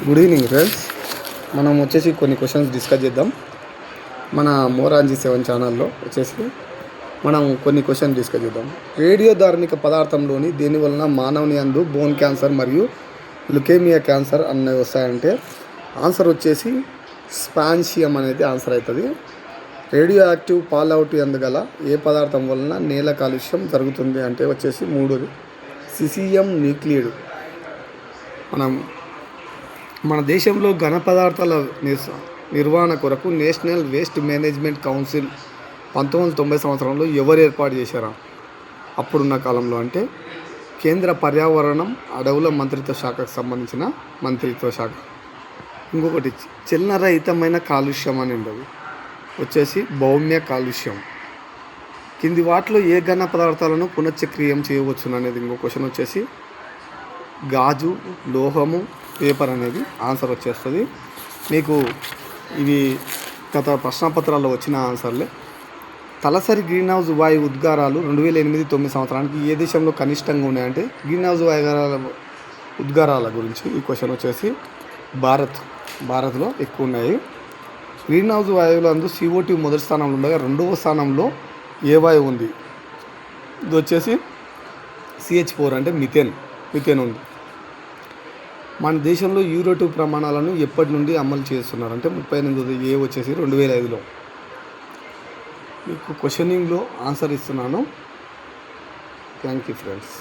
Good evening friends. మనం వచ్చేసి కొన్ని క్వశ్చన్స్ డిస్కస్ చేద్దాం. మన మోరాంజీ 7 ఛానల్లో వచ్చేసి మనం కొన్ని క్వశ్చన్ డిస్కస్ చేద్దాం. రేడియోధార్మిక పదార్థంలోని దేనివలన మానవుని యందు బోన్ క్యాన్సర్ మరియు లుకేమియా క్యాన్సర్ అన్నవి వస్తాయంటే ఆన్సర్ వచ్చేసి స్పాన్షియం అనేది ఆన్సర్ అవుతుంది. రేడియో యాక్టివ్ ఫాల్అవుట్ ఎందుగల ఏ పదార్థం వలన నేల కాలుష్యం జరుగుతుంది అంటే వచ్చేసి మూడోది సిసిఎం న్యూక్లియడ్. మన దేశంలో ఘన పదార్థాల నిర్వహణ కొరకు నేషనల్ వేస్ట్ మేనేజ్మెంట్ కౌన్సిల్ 1990 సంవత్సరంలో ఎవరు ఏర్పాటు చేశారా? అప్పుడున్న కాలంలో అంటే కేంద్ర పర్యావరణం అడవుల మంత్రిత్వ శాఖకు సంబంధించిన మంత్రిత్వ శాఖ. ఇంకొకటి చలనరహితమైన కాలుష్యం అని ఉండదు, వచ్చేసి భౌమ్య కాలుష్యం. కింది వాటిలో ఏ ఘన పదార్థాలను పునశ్చక్రియం చేయవచ్చును అనేది ఇంకో క్వశ్చన్ వచ్చేసి గాజు, లోహము, పేపర్ అనేది ఆన్సర్ వచ్చేస్తుంది. మీకు ఇవి గత ప్రశ్నపత్రాల్లో వచ్చిన ఆన్సర్లే. తలసరి గ్రీన్ హౌస్ వాయు ఉద్గారాలు 2008-9 సంవత్సరానికి ఏ దేశంలో కనిష్టంగా ఉన్నాయంటే గ్రీన్ హౌస్ ఉద్గారాల గురించి ఈ క్వశ్చన్ వచ్చేసి భారత్లో ఎక్కువ ఉన్నాయి. గ్రీన్ హౌస్ వాయువులందు CO2 మొదటి స్థానంలో ఉండగా రెండవ స్థానంలో ఏ వాయువు ఉంది? ఇది వచ్చేసి CH4 అంటే మిథేన్ ఉంది. మన దేశంలో Euro 2 ప్రమాణాలను ఎప్పటి నుండి అమలు చేస్తున్నారు అంటే 38 వచ్చేసి 2005లో. మీకు క్వశ్చనింగ్లో ఆన్సర్ ఇస్తున్నాను. Thank you friends.